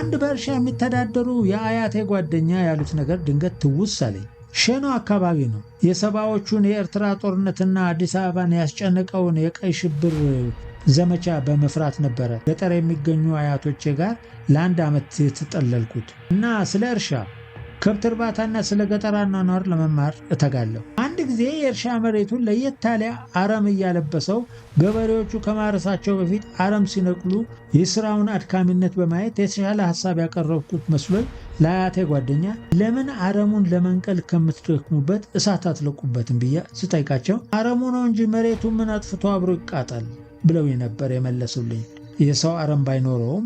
አንድ በእርሻ የሚተዳደሩ የአያቴ ጓደኛ ያሉት ነገር ድንገት ትውስ አለኝ። ሸኖ አካባቢ ነው። የሰባዎቹን የኤርትራ ጦርነትና አዲስ አበባን ያስጨነቀውን የቀይ ሽብር ዘመቻ በመፍራት ነበረ ገጠር የሚገኙ አያቶቼ ጋር ለአንድ ዓመት የተጠለልኩት እና ስለ እርሻ ከብት እርባታና ስለ ገጠር አኗኗር ለመማር እተጋለሁ። አንድ ጊዜ የእርሻ መሬቱን ለየት ያለ አረም እያለበሰው ገበሬዎቹ ከማረሳቸው በፊት አረም ሲነቅሉ የሥራውን አድካሚነት በማየት የተሻለ ሐሳብ ያቀረብኩት መስሎኝ ለአያቴ ጓደኛ ለምን አረሙን ለመንቀል ከምትደክሙበት እሳት አትለቁበትም ብዬ ስጠይቃቸው አረሙ ነው እንጂ መሬቱ ምን አጥፍቶ አብሮ ይቃጠል ብለው ነበር የመለሱልኝ። የሰው አረም ባይኖረውም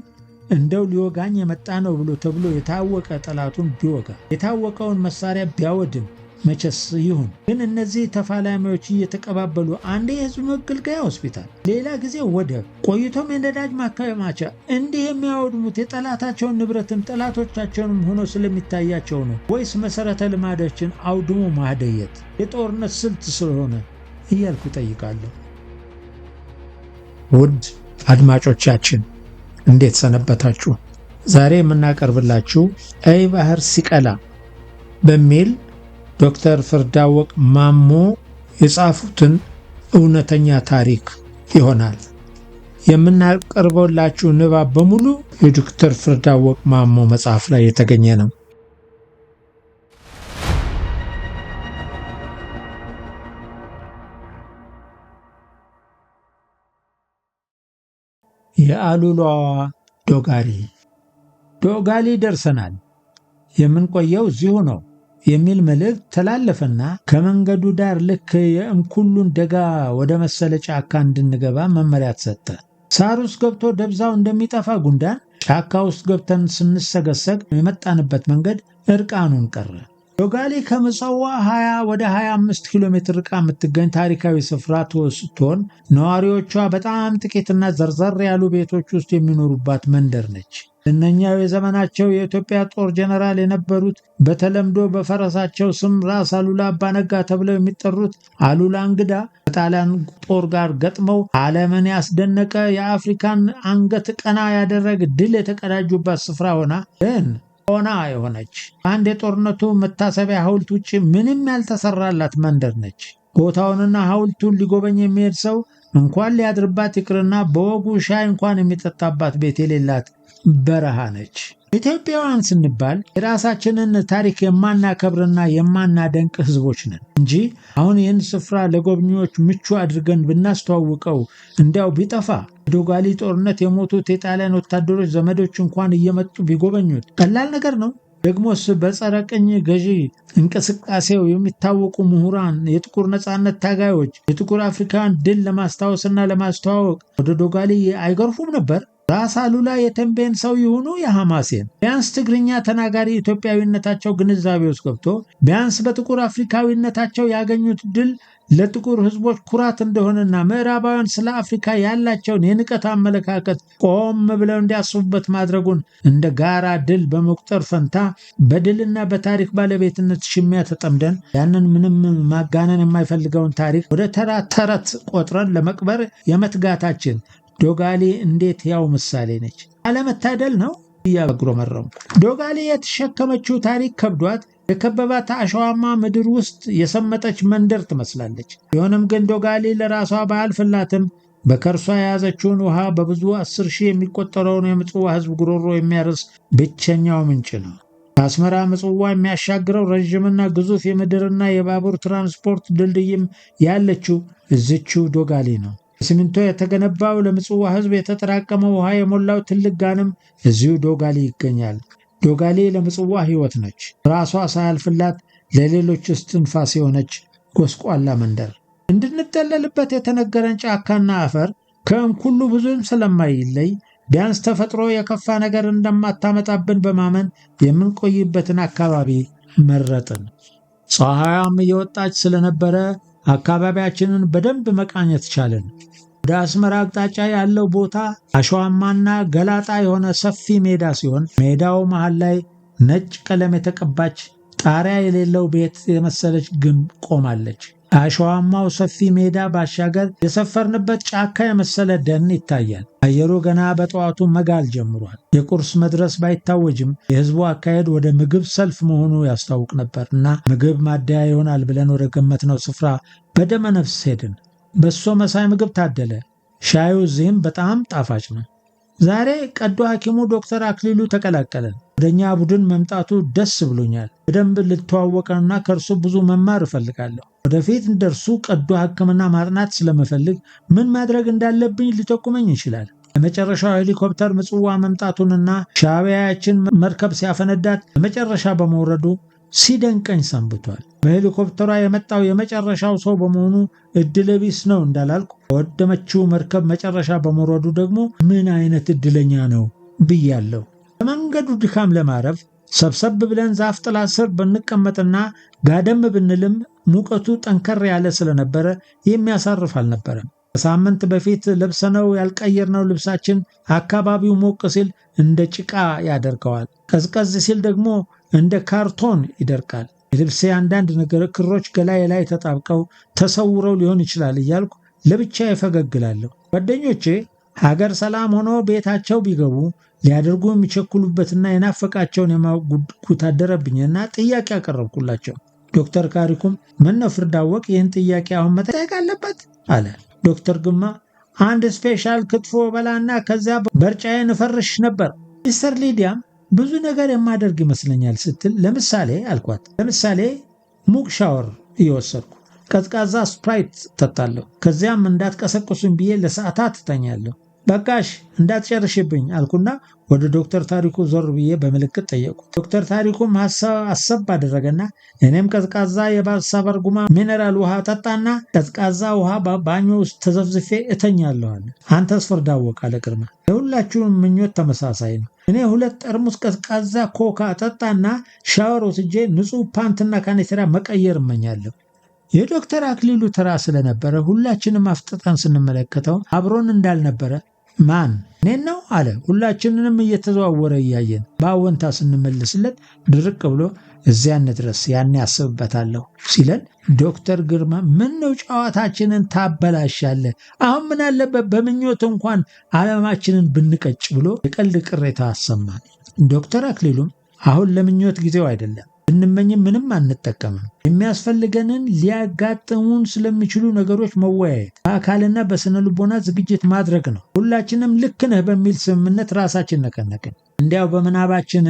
እንደው ሊወጋኝ የመጣ ነው ተብሎ የታወቀ ጠላቱን ቢወጋ የታወቀውን መሳሪያ ቢያወድም መቼስ ይሁን። ግን እነዚህ ተፋላሚዎች እየተቀባበሉ አንዴ የሕዝብ መገልገያ ሆስፒታል፣ ሌላ ጊዜ ወደብ፣ ቆይቶም የነዳጅ ማከማቻ እንዲህ የሚያወድሙት የጠላታቸውን ንብረትም ጠላቶቻቸውንም ሆኖ ስለሚታያቸው ነው ወይስ መሠረተ ልማዶችን አውድሞ ማደየት የጦርነት ስልት ስለሆነ እያልኩ ጠይቃለሁ። ውድ አድማጮቻችን እንዴት ሰነበታችሁ? ዛሬ የምናቀርብላችሁ ቀይ ባህር ሲቀላ በሚል ዶክተር ፍርዳወቅ ማሞ የጻፉትን እውነተኛ ታሪክ ይሆናል። የምናቀርበላችሁ ንባብ በሙሉ የዶክተር ፍርዳወቅ ማሞ መጽሐፍ ላይ የተገኘ ነው። የአሉላዋ ዶጋሊ። ዶጋሊ ደርሰናል፣ የምንቆየው እዚሁ ነው የሚል መልእክት ተላለፈና ከመንገዱ ዳር ልክ የእምኩሉን ደጋ ወደ መሰለ ጫካ እንድንገባ መመሪያ ተሰጠ። ሳር ውስጥ ገብቶ ደብዛው እንደሚጠፋ ጉንዳን ጫካ ውስጥ ገብተን ስንሰገሰግ የመጣንበት መንገድ እርቃኑን ቀረ። ዶጋሊ ከምጽዋ 20 ወደ 25 ኪሎ ሜትር ርቃ የምትገኝ ታሪካዊ ስፍራ ስትሆን ነዋሪዎቿ በጣም ጥቂትና ዘርዘር ያሉ ቤቶች ውስጥ የሚኖሩባት መንደር ነች። እነኛው የዘመናቸው የኢትዮጵያ ጦር ጀነራል የነበሩት በተለምዶ በፈረሳቸው ስም ራስ አሉላ አባነጋ ተብለው የሚጠሩት አሉላ እንግዳ ከጣሊያን ጦር ጋር ገጥመው ዓለምን ያስደነቀ የአፍሪካን አንገት ቀና ያደረገ ድል የተቀዳጁባት ስፍራ ሆና የሆነች አንድ የጦርነቱ መታሰቢያ ሐውልት ውጭ ምንም ያልተሰራላት መንደር ነች። ቦታውንና ሐውልቱን ሊጎበኝ የሚሄድ ሰው እንኳን ሊያድርባት ይቅርና በወጉ ሻይ እንኳን የሚጠጣባት ቤት የሌላት በረሃ ነች። ኢትዮጵያውያን ስንባል የራሳችንን ታሪክ የማናከብርና የማናደንቅ ሕዝቦች ነን እንጂ አሁን ይህን ስፍራ ለጎብኚዎች ምቹ አድርገን ብናስተዋውቀው እንዲያው ቢጠፋ በዶጋሊ ጦርነት የሞቱት የጣሊያን ወታደሮች ዘመዶች እንኳን እየመጡ ቢጎበኙት ቀላል ነገር ነው። ደግሞስ በጸረ ቅኝ ገዢ እንቅስቃሴው የሚታወቁ ምሁራን፣ የጥቁር ነጻነት ታጋዮች የጥቁር አፍሪካን ድል ለማስታወስና ለማስተዋወቅ ወደ ዶጋሊ አይገርፉም ነበር? ራስ አሉላ የተንቤን ሰው ይሁኑ የሐማሴን ቢያንስ ትግርኛ ተናጋሪ ኢትዮጵያዊነታቸው ግንዛቤ ውስጥ ገብቶ ቢያንስ በጥቁር አፍሪካዊነታቸው ያገኙት ድል ለጥቁር ሕዝቦች ኩራት እንደሆነና ምዕራባውያን ስለ አፍሪካ ያላቸውን የንቀት አመለካከት ቆም ብለው እንዲያስቡበት ማድረጉን እንደ ጋራ ድል በመቁጠር ፈንታ በድልና በታሪክ ባለቤትነት ሽሚያ ተጠምደን ያንን ምንም ማጋነን የማይፈልገውን ታሪክ ወደ ተራ ተረት ቆጥረን ለመቅበር የመትጋታችን ዶጋሊ እንዴት ያው ምሳሌ ነች። አለመታደል ነው እያጉረመረሙ ዶጋሊ የተሸከመችው ታሪክ ከብዷት የከበባት አሸዋማ ምድር ውስጥ የሰመጠች መንደር ትመስላለች። ቢሆንም ግን ዶጋሊ ለራሷ ባያልፍላትም በከርሷ የያዘችውን ውሃ በብዙ 10,000 የሚቆጠረውን የምጽዋ ሕዝብ ጉሮሮ የሚያርስ ብቸኛው ምንጭ ነው። ከአስመራ ምጽዋ የሚያሻግረው ረዥምና ግዙፍ የምድርና የባቡር ትራንስፖርት ድልድይም ያለችው እዚችው ዶጋሊ ነው። ሲሚንቶ የተገነባው ለምጽዋ ሕዝብ የተጠራቀመው ውሃ የሞላው ትልቅ ጋንም እዚሁ ዶጋሊ ይገኛል። ዶጋሊ ለምጽዋ ሕይወት ነች። ራሷ ሳያልፍላት ለሌሎች እስትንፋስ የሆነች ጎስቋላ መንደር። እንድንጠለልበት የተነገረን ጫካና አፈር ከእንኩሉ ብዙም ስለማይለይ ቢያንስ ተፈጥሮ የከፋ ነገር እንደማታመጣብን በማመን የምንቆይበትን አካባቢ መረጥን። ፀሐያም እየወጣች ስለነበረ አካባቢያችንን በደንብ መቃኘት ቻለን። ወደ አስመራ አቅጣጫ ያለው ቦታ አሸዋማና ገላጣ የሆነ ሰፊ ሜዳ ሲሆን ሜዳው መሃል ላይ ነጭ ቀለም የተቀባች ጣሪያ የሌለው ቤት የመሰለች ግንብ ቆማለች። አሸዋማው ሰፊ ሜዳ ባሻገር የሰፈርንበት ጫካ የመሰለ ደን ይታያል። አየሩ ገና በጠዋቱ መጋል ጀምሯል። የቁርስ መድረስ ባይታወጅም የህዝቡ አካሄድ ወደ ምግብ ሰልፍ መሆኑ ያስታውቅ ነበር እና ምግብ ማደያ ይሆናል ብለን ወደ ገመትነው ስፍራ በደመ ነፍስ ሄድን። በሶ መሳይ ምግብ ታደለ። ሻዩ እዚህም በጣም ጣፋጭ ነው። ዛሬ ቀዶ ሐኪሙ ዶክተር አክሊሉ ተቀላቀለን። ወደኛ ቡድን መምጣቱ ደስ ብሎኛል። በደንብ ልተዋወቀውና ከእርሱ ብዙ መማር እፈልጋለሁ። ወደፊት እንደርሱ ቀዶ ሕክምና ማጥናት ስለመፈልግ ምን ማድረግ እንዳለብኝ ሊጠቁመኝ ይችላል። የመጨረሻው ሄሊኮፕተር ምጽዋ መምጣቱንና ሻዕቢያችን መርከብ ሲያፈነዳት በመጨረሻ በመውረዱ ሲደንቀኝ ሰንብቷል። በሄሊኮፕተሯ የመጣው የመጨረሻው ሰው በመሆኑ እድለ ቢስ ነው እንዳላልኩ፣ በወደመችው መርከብ መጨረሻ በመውረዱ ደግሞ ምን አይነት እድለኛ ነው ብያለሁ። በመንገዱ ድካም ለማረፍ ሰብሰብ ብለን ዛፍ ጥላ ስር ብንቀመጥና ጋደም ብንልም ሙቀቱ ጠንከር ያለ ስለነበረ የሚያሳርፍ አልነበረም። ከሳምንት በፊት ለብሰነው ያልቀየርነው ልብሳችን አካባቢው ሞቅ ሲል እንደ ጭቃ ያደርገዋል፣ ቀዝቀዝ ሲል ደግሞ እንደ ካርቶን ይደርቃል። የልብሴ አንዳንድ ነገር ክሮች ገላዬ ላይ ተጣብቀው ተሰውረው ሊሆን ይችላል እያልኩ ለብቻዬ ፈገግላለሁ። ጓደኞቼ ሀገር ሰላም ሆኖ ቤታቸው ቢገቡ ሊያደርጉ የሚቸኩሉበትና የናፈቃቸውን የማወቅ ጉጉት አደረብኝና ጥያቄ አቀረብኩላቸው። ዶክተር ካሪኩም ምነው ፍርዳወቅ ይህን ጥያቄ አሁን መጠየቅ አለበት አለ። ዶክተር ግርማ አንድ ስፔሻል ክትፎ በላና ከዚያ በርጫዬን እፈርሽ ነበር። ሚስተር ሊዲያም ብዙ ነገር የማደርግ ይመስለኛል ስትል ለምሳሌ አልኳት። ለምሳሌ ሙቅ ሻወር እየወሰድኩ ቀዝቃዛ ስፕራይት ጠጣለሁ። ከዚያም እንዳትቀሰቅሱኝ ብዬ ለሰዓታት እተኛለሁ። በቃሽ እንዳትጨርሽብኝ አልኩና ወደ ዶክተር ታሪኩ ዞር ብዬ በምልክት ጠየቁ። ዶክተር ታሪኩም ሐሳብ አደረገና እኔም ቀዝቃዛ የባሳ በርጉማ ሚነራል ውሃ ጠጣና ቀዝቃዛ ውሃ ባኞ ውስጥ ተዘፍዝፌ እተኛለሁ አለ። አንተስ ፍርዳወቅ አለ ግርማ። የሁላችሁም ምኞት ተመሳሳይ ነው። እኔ 2 ጠርሙስ ቀዝቃዛ ኮካ ጠጣና ሻወር ወስጄ ንጹህ ፓንትና ካኔተራ መቀየር እመኛለሁ። የዶክተር አክሊሉ ተራ ስለነበረ ሁላችንም አፍጥጠን ስንመለከተው አብሮን እንዳልነበረ ማን እኔን ነው አለ። ሁላችንንም እየተዘዋወረ እያየን በአወንታ ስንመልስለት ድርቅ ብሎ እዚያ እንድረስ ያኔ አስብበታለሁ ሲለን ዶክተር ግርማ ምን ነው ጨዋታችንን ታበላሻለህ? አሁን ምን አለበት በምኞት እንኳን ዓለማችንን ብንቀጭ ብሎ የቀልድ ቅሬታ አሰማን። ዶክተር አክሊሉም አሁን ለምኞት ጊዜው አይደለም፣ ብንመኝም ምንም አንጠቀምም። የሚያስፈልገንን ሊያጋጥሙን ስለሚችሉ ነገሮች መወያየት፣ በአካልና በስነ ልቦና ዝግጅት ማድረግ ነው። ሁላችንም ልክ ነህ በሚል ስምምነት ራሳችን ነቀነቅን። እንዲያው በምናባችን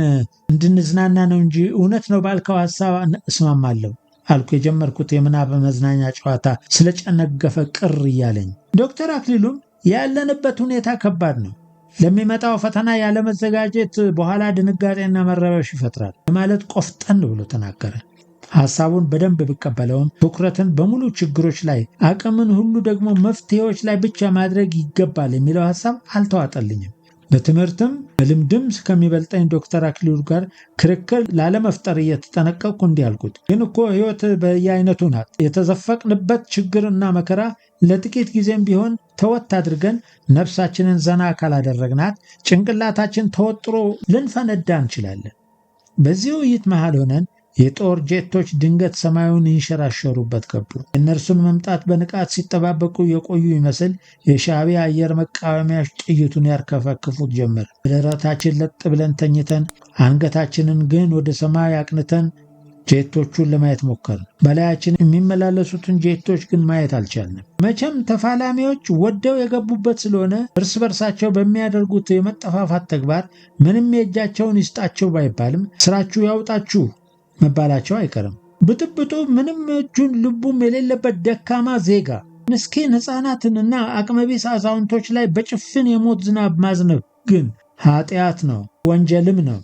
እንድንዝናና ነው እንጂ እውነት ነው ባልከው ሐሳብ እስማማለሁ አልኩ። የጀመርኩት የምናብ መዝናኛ ጨዋታ ስለጨነገፈ ቅር እያለኝ፣ ዶክተር አክሊሉም ያለንበት ሁኔታ ከባድ ነው፣ ለሚመጣው ፈተና ያለመዘጋጀት በኋላ ድንጋጤና መረበሽ ይፈጥራል በማለት ቆፍጠን ብሎ ተናገረ። ሐሳቡን በደንብ ብቀበለውም ትኩረትን በሙሉ ችግሮች ላይ አቅምን ሁሉ ደግሞ መፍትሄዎች ላይ ብቻ ማድረግ ይገባል የሚለው ሐሳብ አልተዋጠልኝም። በትምህርትም በልምድም ከሚበልጠኝ ዶክተር አክሊሉ ጋር ክርክር ላለመፍጠር እየተጠነቀቅኩ እንዲህ አልኩት። ግን እኮ ሕይወት በየአይነቱ ናት። የተዘፈቅንበት ችግርና መከራ ለጥቂት ጊዜም ቢሆን ተወት አድርገን ነፍሳችንን ዘና ካላደረግናት ጭንቅላታችን ተወጥሮ ልንፈነዳ እንችላለን። በዚህ ውይይት መሃል ሆነን የጦር ጄቶች ድንገት ሰማዩን ይንሸራሸሩበት ገቡ። እነርሱን መምጣት በንቃት ሲጠባበቁ የቆዩ ይመስል የሻዕቢያ አየር መቃወሚያዎች ጥይቱን ያርከፈክፉት ጀመር። በደረታችን ለጥ ብለን ተኝተን አንገታችንን ግን ወደ ሰማይ አቅንተን ጄቶቹን ለማየት ሞከርን። በላያችን የሚመላለሱትን ጄቶች ግን ማየት አልቻልንም። መቼም ተፋላሚዎች ወደው የገቡበት ስለሆነ እርስ በርሳቸው በሚያደርጉት የመጠፋፋት ተግባር ምንም የእጃቸውን ይስጣቸው ባይባልም ስራችሁ ያውጣችሁ መባላቸው አይቀርም። ብጥብጡ ምንም እጁን ልቡም የሌለበት ደካማ ዜጋ፣ ምስኪን ሕፃናትንና አቅመቢስ አዛውንቶች ላይ በጭፍን የሞት ዝናብ ማዝነብ ግን ኃጢአት ነው፣ ወንጀልም ነው።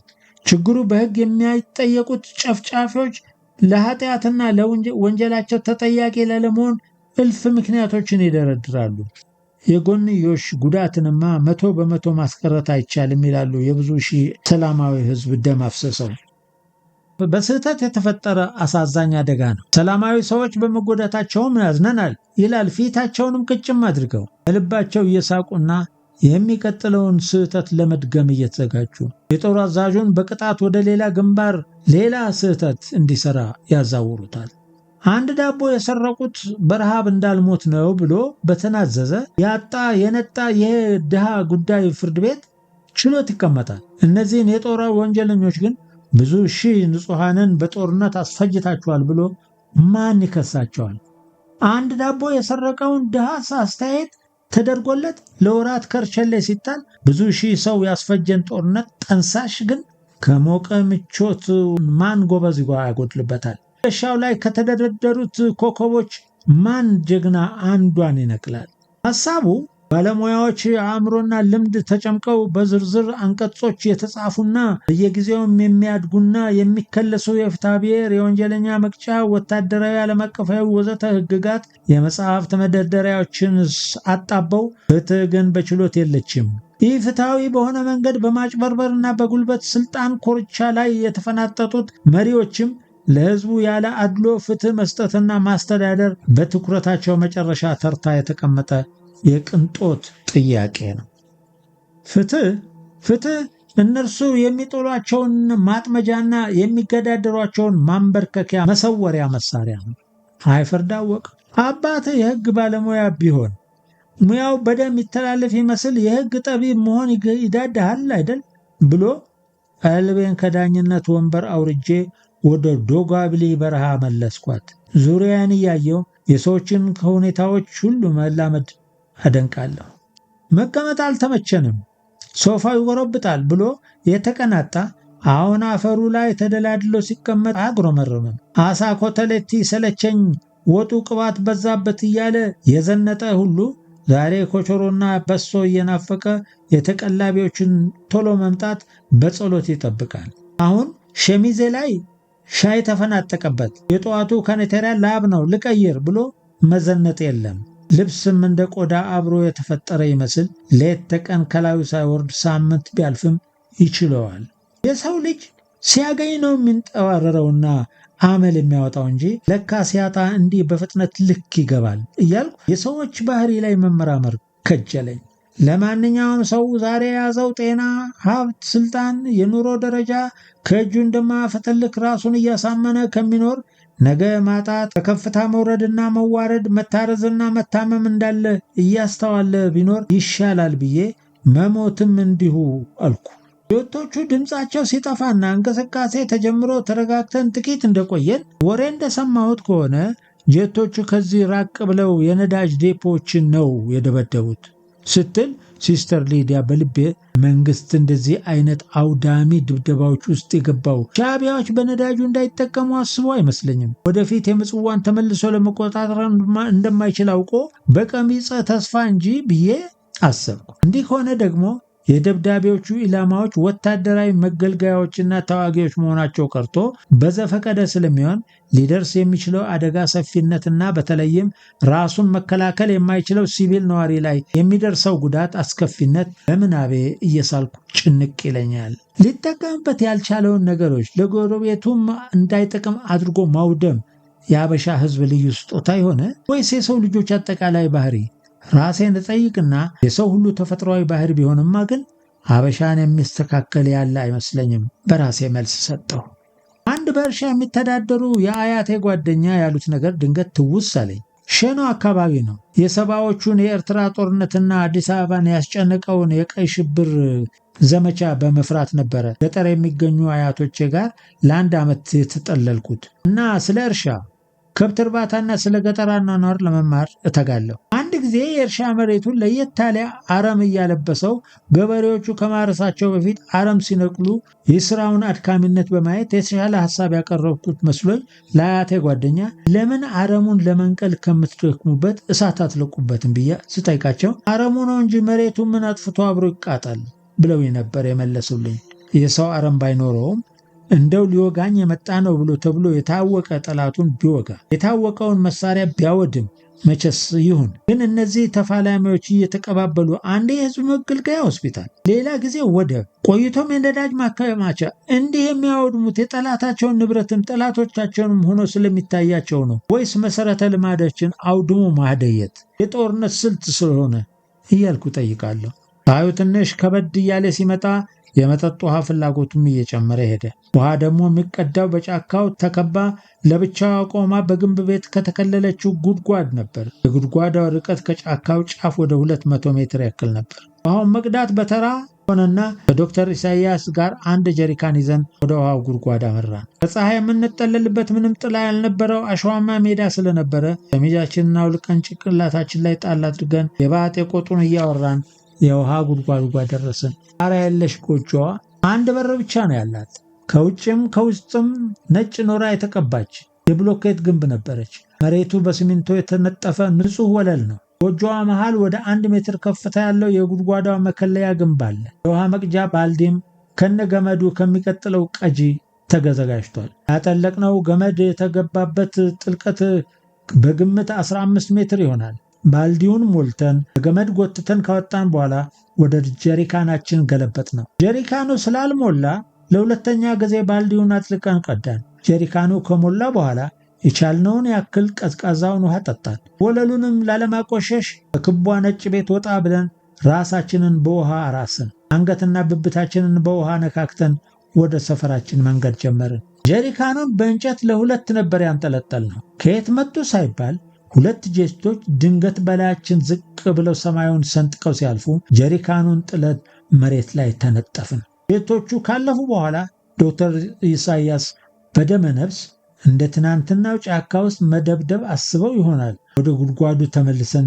ችግሩ በሕግ የሚያይጠየቁት ጨፍጫፊዎች ለኃጢአትና ለወንጀላቸው ተጠያቂ ላለመሆን እልፍ ምክንያቶችን ይደረድራሉ። የጎንዮሽ ጉዳትንማ 100% ማስቀረት አይቻልም ይላሉ የብዙ ሺህ ሰላማዊ ሕዝብ ደም አፍስሰው። በስህተት የተፈጠረ አሳዛኝ አደጋ ነው። ሰላማዊ ሰዎች በመጎዳታቸውም ያዝነናል ይላል ፊታቸውንም ቅጭም አድርገው በልባቸው እየሳቁና የሚቀጥለውን ስህተት ለመድገም እየተዘጋጁ የጦር አዛዡን በቅጣት ወደ ሌላ ግንባር ሌላ ስህተት እንዲሰራ ያዛውሩታል። አንድ ዳቦ የሰረቁት በረሃብ እንዳልሞት ነው ብሎ በተናዘዘ ያጣ የነጣ ይሄ ድሃ ጉዳይ ፍርድ ቤት ችሎት ይቀመጣል። እነዚህን የጦር ወንጀለኞች ግን ብዙ ሺህ ንጹሐንን በጦርነት አስፈጅታቸዋል ብሎ ማን ይከሳቸዋል? አንድ ዳቦ የሰረቀውን ድሃ አስተያየት ተደርጎለት ለወራት ከርቸሌ ሲጣል ብዙ ሺህ ሰው ያስፈጀን ጦርነት ጠንሳሽ ግን ከሞቀ ምቾት ማን ጎበዝ ያጎድልበታል? በሻው ላይ ከተደረደሩት ኮከቦች ማን ጀግና አንዷን ይነቅላል? ሐሳቡ ባለሙያዎች አእምሮና ልምድ ተጨምቀው በዝርዝር አንቀጾች የተጻፉና በየጊዜውም የሚያድጉና የሚከለሱ የፍትሐብሔር፣ የወንጀለኛ መቅጫ፣ ወታደራዊ፣ ዓለም አቀፋዊ ወዘተ ሕግጋት የመጽሐፍት መደርደሪያዎችን አጣበው ፍትህ ግን በችሎት የለችም። ይህ ፍትሐዊ በሆነ መንገድ በማጭበርበርና በጉልበት ስልጣን ኮርቻ ላይ የተፈናጠጡት መሪዎችም ለሕዝቡ ያለ አድሎ ፍትህ መስጠትና ማስተዳደር በትኩረታቸው መጨረሻ ተርታ የተቀመጠ የቅንጦት ጥያቄ ነው። ፍትህ እነርሱ የሚጥሏቸውን ማጥመጃና የሚገዳደሯቸውን ማንበርከኪያ መሰወሪያ መሳሪያ ነው። አይፈርድ አወቅ አባትህ የሕግ ባለሙያ ቢሆን ሙያው በደም ይተላለፍ ይመስል የሕግ ጠቢብ መሆን ይዳዳሃል አይደል ብሎ ቀልቤን ከዳኝነት ወንበር አውርጄ ወደ ዶጋብሊ በረሃ መለስኳት። ዙሪያን እያየው የሰዎችን ከሁኔታዎች ሁሉ መላመድ አደንቃለሁ። መቀመጥ አልተመቸንም፣ ሶፋው ይጎረብጣል ብሎ የተቀናጣ አሁን አፈሩ ላይ ተደላድሎ ሲቀመጥ አግሮመረመም። አሳ ኮተሌቲ ሰለቸኝ፣ ወጡ ቅባት በዛበት እያለ የዘነጠ ሁሉ ዛሬ ኮቾሮና በሶ እየናፈቀ የተቀላቢዎችን ቶሎ መምጣት በጸሎት ይጠብቃል። አሁን ሸሚዜ ላይ ሻይ ተፈናጠቀበት። የጠዋቱ ካኔቴሪያ ላብ ነው ልቀይር ብሎ መዘነጥ የለም። ልብስም እንደ ቆዳ አብሮ የተፈጠረ ይመስል ሌት ተቀን ከላዩ ሳይወርድ ሳምንት ቢያልፍም ይችለዋል። የሰው ልጅ ሲያገኝ ነው የሚንጠባረረውና አመል የሚያወጣው እንጂ ለካ ሲያጣ እንዲህ በፍጥነት ልክ ይገባል እያልኩ የሰዎች ባህሪ ላይ መመራመር ከጀለኝ። ለማንኛውም ሰው ዛሬ የያዘው ጤና፣ ሀብት፣ ስልጣን፣ የኑሮ ደረጃ ከእጁ እንደማያፈተልክ ራሱን እያሳመነ ከሚኖር ነገ ማጣት፣ ከከፍታ መውረድና መዋረድ፣ መታረዝና መታመም እንዳለ እያስተዋለ ቢኖር ይሻላል ብዬ መሞትም እንዲሁ አልኩ። ጆቶቹ ድምፃቸው ሲጠፋና እንቅስቃሴ ተጀምሮ ተረጋግተን ጥቂት እንደቆየን ወሬ እንደሰማሁት ከሆነ ጄቶቹ ከዚህ ራቅ ብለው የነዳጅ ዴፖችን ነው የደበደቡት ስትል ሲስተር ሊዲያ በልቤ መንግስት እንደዚህ አይነት አውዳሚ ድብደባዎች ውስጥ የገባው ሻዕቢያዎች በነዳጁ እንዳይጠቀሙ አስቦ አይመስለኝም። ወደፊት የምጽዋን ተመልሶ ለመቆጣጠር እንደማይችል አውቆ በቀሚጸ ተስፋ እንጂ ብዬ አሰብኩ። እንዲህ ከሆነ ደግሞ የደብዳቤዎቹ ኢላማዎች ወታደራዊ መገልገያዎችና ተዋጊዎች መሆናቸው ቀርቶ በዘፈቀደ ስለሚሆን ሊደርስ የሚችለው አደጋ ሰፊነትና በተለይም ራሱን መከላከል የማይችለው ሲቪል ነዋሪ ላይ የሚደርሰው ጉዳት አስከፊነት በምናቤ እየሳልኩ ጭንቅ ይለኛል። ሊጠቀምበት ያልቻለውን ነገሮች ለጎረቤቱም እንዳይጠቅም አድርጎ ማውደም የአበሻ ሕዝብ ልዩ ስጦታ የሆነ ወይስ የሰው ልጆች አጠቃላይ ባህሪ? ራሴን እጠይቅና የሰው ሁሉ ተፈጥሯዊ ባህሪ ቢሆንማ ግን አበሻን የሚስተካከል ያለ አይመስለኝም። በራሴ መልስ ሰጠሁ። አንድ በእርሻ የሚተዳደሩ የአያቴ ጓደኛ ያሉት ነገር ድንገት ትውስ አለኝ። ሸኖ አካባቢ ነው። የሰባዎቹን የኤርትራ ጦርነትና አዲስ አበባን ያስጨነቀውን የቀይ ሽብር ዘመቻ በመፍራት ነበረ ገጠር የሚገኙ አያቶቼ ጋር ለ1 ዓመት የተጠለልኩት እና ስለ እርሻ ከብት እርባታና ስለ ገጠር አኗኗር ለመማር እተጋለሁ። አንድ ጊዜ የእርሻ መሬቱን ለየት ያለ አረም እያለበሰው ገበሬዎቹ ከማረሳቸው በፊት አረም ሲነቅሉ የስራውን አድካሚነት በማየት የተሻለ ሐሳብ ያቀረብኩት መስሎኝ ለአያቴ ጓደኛ ለምን አረሙን ለመንቀል ከምትደክሙበት እሳት አትለቁበትም ብዬ ስጠይቃቸው አረሙ ነው እንጂ መሬቱ ምን አጥፍቶ አብሮ ይቃጣል ብለው ነበር የመለሱልኝ። የሰው አረም ባይኖረውም እንደው ሊወጋኝ የመጣ ነው ብሎ ተብሎ የታወቀ ጠላቱን ቢወጋ የታወቀውን መሳሪያ ቢያወድም መቸስ ይሁን። ግን እነዚህ ተፋላሚዎች እየተቀባበሉ አንዴ የህዝብ መገልገያ ሆስፒታል፣ ሌላ ጊዜ ወደብ፣ ቆይቶም የነዳጅ ማከማቻ እንዲህ የሚያወድሙት የጠላታቸውን ንብረትም ጠላቶቻቸውንም ሆኖ ስለሚታያቸው ነው ወይስ መሰረተ ልማዶችን አውድሞ ማደየት የጦርነት ስልት ስለሆነ እያልኩ ጠይቃለሁ። ታዩ ትንሽ ከበድ እያለ ሲመጣ የመጠጥ ውሃ ፍላጎቱም እየጨመረ ሄደ። ውሃ ደግሞ የሚቀዳው በጫካው ተከባ ለብቻዋ ቆማ በግንብ ቤት ከተከለለችው ጉድጓድ ነበር። የጉድጓዷ ርቀት ከጫካው ጫፍ ወደ 200 ሜትር ያክል ነበር። ውሃውን መቅዳት በተራ ሆነና ከዶክተር ኢሳያስ ጋር አንድ ጀሪካን ይዘን ወደ ውሃው ጉድጓድ አመራን። ከፀሐይ የምንጠለልበት ምንም ጥላ ያልነበረው አሸዋማ ሜዳ ስለነበረ ሸሚዛችንን አውልቀን ጭንቅላታችን ላይ ጣል አድርገን የባጤ ቆጡን እያወራን የውሃ ጉድጓዱ ጋር ደረስን። ጣሪያ የለሽ ጎጆዋ አንድ በር ብቻ ነው ያላት። ከውጭም ከውስጥም ነጭ ኖራ የተቀባች የብሎኬት ግንብ ነበረች። መሬቱ በሲሚንቶ የተነጠፈ ንጹህ ወለል ነው። ጎጆዋ መሃል ወደ 1 ሜትር ከፍታ ያለው የጉድጓዷ መከለያ ግንብ አለ። የውሃ መቅጃ ባልዲም ከነገመዱ ከሚቀጥለው ቀጂ ተዘጋጅቷል። ያጠለቅነው ገመድ የተገባበት ጥልቀት በግምት 15 ሜትር ይሆናል። ባልዲውን ሞልተን በገመድ ጎትተን ካወጣን በኋላ ወደ ጀሪካናችን ገለበጥ ነው። ጀሪካኑ ስላልሞላ ለሁለተኛ ጊዜ ባልዲውን አጥልቀን ቀዳን። ጀሪካኑ ከሞላ በኋላ የቻልነውን ያክል ቀዝቃዛውን ውሃ ጠጣን። ወለሉንም ላለማቆሸሽ በክቧ ነጭ ቤት ወጣ ብለን ራሳችንን በውሃ አራስን። አንገትና ብብታችንን በውሃ ነካክተን ወደ ሰፈራችን መንገድ ጀመርን። ጀሪካኑን በእንጨት ለሁለት ነበር ያንጠለጠልነው። ከየት መጡ ሳይባል 2 ጄቶች ድንገት በላያችን ዝቅ ብለው ሰማዩን ሰንጥቀው ሲያልፉ ጀሪካኑን ጥለን መሬት ላይ ተነጠፍን። ጄቶቹ ካለፉ በኋላ ዶክተር ኢሳያስ በደመ ነፍስ እንደ ትናንትናው ጫካ ውስጥ መደብደብ አስበው ይሆናል ወደ ጉድጓዱ ተመልሰን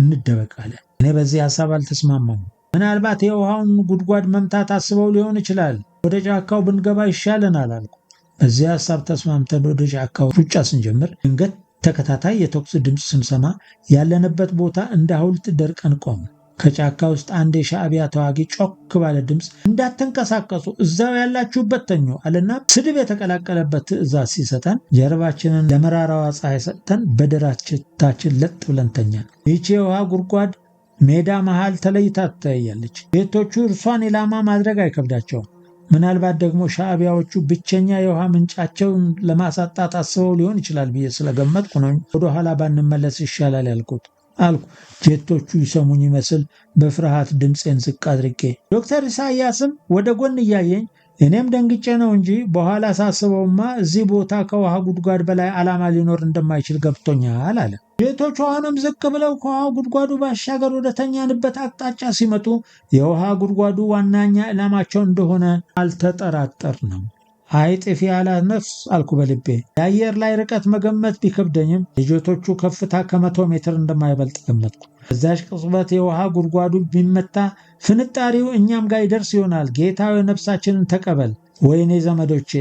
እንደበቃለን። እኔ በዚህ ሐሳብ አልተስማማም። ምናልባት የውሃውን ጉድጓድ መምታት አስበው ሊሆን ይችላል። ወደ ጫካው ብንገባ ይሻለናል አልኩ። በዚህ ሐሳብ ተስማምተን ወደ ጫካው ሩጫ ስንጀምር ድንገት ተከታታይ የተኩስ ድምፅ ስንሰማ ያለንበት ቦታ እንደ ሐውልት ደርቀን ቆም። ከጫካ ውስጥ አንድ የሻዕቢያ ተዋጊ ጮክ ባለ ድምፅ እንዳትንቀሳቀሱ እዛው ያላችሁበት ተኙ አለና ስድብ የተቀላቀለበት ትዕዛዝ ሲሰጠን ጀርባችንን ለመራራዋ ፀሐይ ሰጥተን በደረታችን ለጥ ብለን ተኛን። ይህች የውሃ ጉድጓድ ሜዳ መሃል ተለይታ ትታያለች። ቤቶቹ እርሷን ኢላማ ማድረግ አይከብዳቸውም። ምናልባት ደግሞ ሻዕቢያዎቹ ብቸኛ የውሃ ምንጫቸውን ለማሳጣት አስበው ሊሆን ይችላል ብዬ ስለገመትኩ ነው ወደ ኋላ ባንመለስ ይሻላል ያልኩት አልኩ። ጄቶቹ ይሰሙኝ ይመስል በፍርሃት ድምፄን ዝቅ አድርጌ። ዶክተር ኢሳያስም ወደ ጎን እያየኝ እኔም ደንግጬ ነው እንጂ በኋላ ሳስበውማ እዚህ ቦታ ከውሃ ጉድጓድ በላይ ዓላማ ሊኖር እንደማይችል ገብቶኛል አለ። ጄቶቹ አሁንም ዝቅ ብለው ከውሃ ጉድጓዱ ባሻገር ወደ ተኛንበት አቅጣጫ ሲመጡ የውሃ ጉድጓዱ ዋናኛ ዓላማቸው እንደሆነ አልተጠራጠርንም። አይጥፊ ያላት ነፍስ አልኩ በልቤ። የአየር ላይ ርቀት መገመት ቢከብደኝም የጄቶቹ ከፍታ ከ100 ሜትር እንደማይበልጥ ገመትኩ። በዛች ቅጽበት የውሃ ጉድጓዱ ቢመታ ፍንጣሪው እኛም ጋር ይደርስ ይሆናል። ጌታዊ ነፍሳችንን ተቀበል። ወይኔ ዘመዶቼ!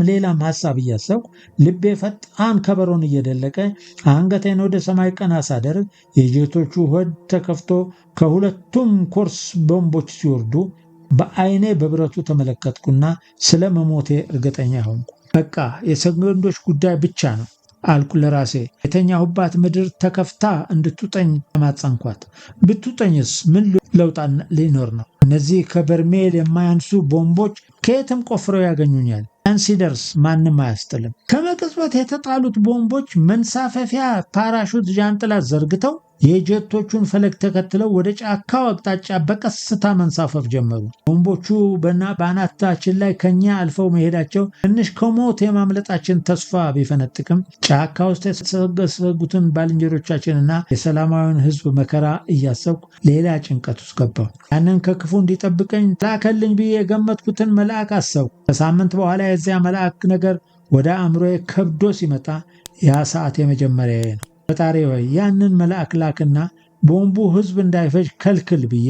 ሌላም ሐሳብ እያሰብኩ ልቤ ፈጣን ከበሮን እየደለቀ አንገቴን ወደ ሰማይ ቀና ሳደርግ የጄቶቹ ሆድ ተከፍቶ ከሁለቱም ኮርስ ቦምቦች ሲወርዱ በአይኔ በብረቱ ተመለከትኩና ስለ መሞቴ እርግጠኛ ሆንኩ። በቃ የሰከንዶች ጉዳይ ብቻ ነው አልኩ ለራሴ። የተኛሁባት ምድር ተከፍታ እንድትውጠኝ ተማጸንኳት። ብትውጠኝስ ምን ለውጥ ሊኖር ነው? እነዚህ ከበርሜል የማያንሱ ቦምቦች ከየትም ቆፍረው ያገኙኛል። ሲደርስ ማንም አያስጥልም። ከመቅጽበት የተጣሉት ቦምቦች መንሳፈፊያ ፓራሹት ጃንጥላ ዘርግተው የጄቶቹን ፈለግ ተከትለው ወደ ጫካው አቅጣጫ በቀስታ መንሳፈፍ ጀመሩ። ቦምቦቹ በአናታችን ላይ ከኛ አልፈው መሄዳቸው ትንሽ ከሞት የማምለጣችን ተስፋ ቢፈነጥቅም ጫካ ውስጥ የተሰገሰጉትን ባልንጀሮቻችንና የሰላማዊውን ሕዝብ መከራ እያሰብኩ ሌላ ጭንቀት ውስጥ ገባሁ። ያንን ከክፉ እንዲጠብቀኝ ላከልኝ ብዬ የገመትኩትን መልአክ አሰብኩ። ከሳምንት በኋላ የዚያ መልአክ ነገር ወደ አእምሮዬ ከብዶ ሲመጣ ያ ሰዓት የመጀመሪያዬ ነው። ፈጣሪ ሆይ ያንን መልአክ ላክና ቦምቡ ሕዝብ እንዳይፈጅ ከልክል ብዬ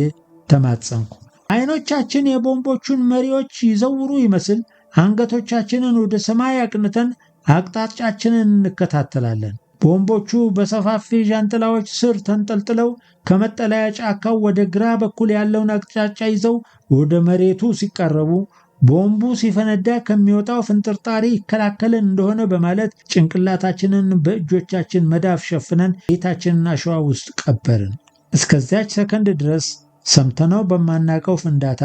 ተማጸንኩ። አይኖቻችን የቦምቦቹን መሪዎች ይዘውሩ ይመስል አንገቶቻችንን ወደ ሰማይ አቅንተን አቅጣጫችንን እንከታተላለን። ቦምቦቹ በሰፋፊ ዣንጥላዎች ስር ተንጠልጥለው ከመጠለያ ጫካው ወደ ግራ በኩል ያለውን አቅጣጫ ይዘው ወደ መሬቱ ሲቃረቡ ቦምቡ ሲፈነዳ ከሚወጣው ፍንጥርጣሪ ይከላከልን እንደሆነ በማለት ጭንቅላታችንን በእጆቻችን መዳፍ ሸፍነን ቤታችንን አሸዋ ውስጥ ቀበርን። እስከዚያች ሰከንድ ድረስ ሰምተነው በማናቀው ፍንዳታ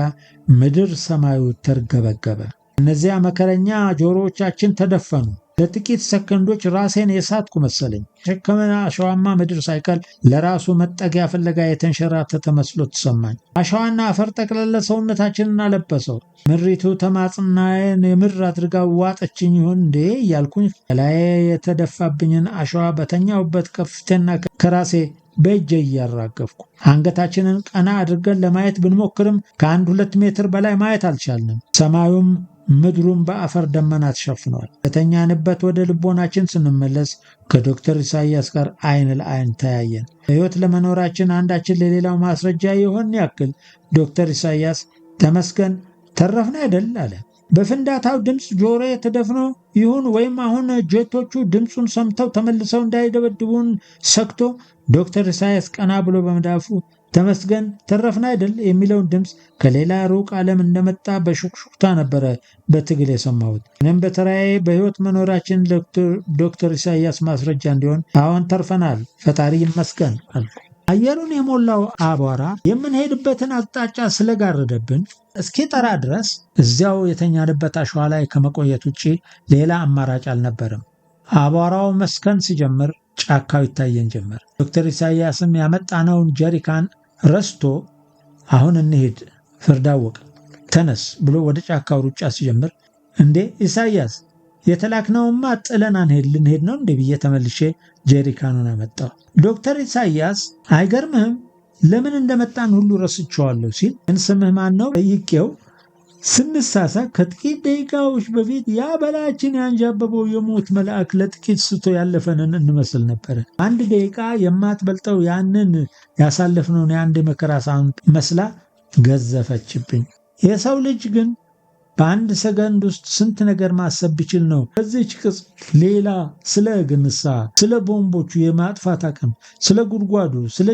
ምድር ሰማዩ ተርገበገበ። እነዚያ መከረኛ ጆሮዎቻችን ተደፈኑ። ለጥቂት ሰከንዶች ራሴን የሳትኩ መሰለኝ። ሸከመና አሸዋማ ምድር ሳይቀር ለራሱ መጠጊያ ፍለጋ የተንሸራተተ መስሎ ተሰማኝ። አሸዋና አፈር ጠቅለለ ሰውነታችንን አለበሰው። ምሪቱ ተማጽናዬን የምር አድርጋ ዋጠችኝ ይሆን እንዴ እያልኩኝ ከላዬ የተደፋብኝን አሸዋ በተኛውበት ከፍቴና ከራሴ በእጄ እያራገፍኩ አንገታችንን ቀና አድርገን ለማየት ብንሞክርም ከ1-2 ሜትር በላይ ማየት አልቻልንም። ሰማዩም ምድሩም በአፈር ደመና ተሸፍኗል። በተኛንበት ወደ ልቦናችን ስንመለስ ከዶክተር ኢሳያስ ጋር አይን ለአይን ተያየን። ሕይወት ለመኖራችን አንዳችን ለሌላው ማስረጃ የሆን ያክል ዶክተር ኢሳያስ ተመስገን ተረፍን አይደል አለ። በፍንዳታው ድምፅ ጆሮዬ ተደፍኖ ይሁን ወይም አሁን ጄቶቹ ድምፁን ሰምተው ተመልሰው እንዳይደበድቡን ሰግቶ ዶክተር ኢሳያስ ቀና ብሎ በመዳፉ ተመስገን ተረፍን አይደል የሚለውን ድምፅ ከሌላ ሩቅ ዓለም እንደመጣ በሹክሹክታ ነበረ በትግል የሰማሁት። እኔም በተራዬ በሕይወት መኖራችን ዶክተር ኢሳያስ ማስረጃ እንዲሆን አዎን ተርፈናል፣ ፈጣሪ ይመስገን አልኩ። አየሩን የሞላው አቧራ የምንሄድበትን አቅጣጫ ስለጋረደብን እስኪጠራ ድረስ እዚያው የተኛንበት አሸዋ ላይ ከመቆየት ውጭ ሌላ አማራጭ አልነበረም። አቧራው መስከን ሲጀምር ጫካው ይታየን ጀመር። ዶክተር ኢሳያስም ያመጣነውን ጀሪካን ረስቶ አሁን እንሄድ ፍርድ አወቀ፣ ተነስ ብሎ ወደ ጫካው ሩጫ ሲጀምር እንዴ ኢሳያስ የተላክነውማ ጥለን አንሄድ ልንሄድ ነው እንዴ ብዬ ተመልሼ ጀሪካኑን አመጣው። ዶክተር ኢሳያስ አይገርምህም ለምን እንደመጣን ሁሉ ረስቼዋለሁ ሲል ስምህ ማን ነው ጠይቄው ስንሳሳ ከጥቂት ደቂቃዎች በፊት ያ በላያችን ያንዣበበው የሞት መልአክ ለጥቂት ስቶ ያለፈንን እንመስል ነበረ። 1 ደቂቃ የማትበልጠው ያንን ያሳለፍነውን የአንድ መከራ ሳምንት መስላ ገዘፈችብኝ። የሰው ልጅ ግን በ1 ሰከንድ ውስጥ ስንት ነገር ማሰብ ቢችል ነው በዚህች ቅጽ ሌላ ስለ ግንሳ፣ ስለ ቦምቦቹ የማጥፋት አቅም፣ ስለ ጉድጓዱ፣ ስለ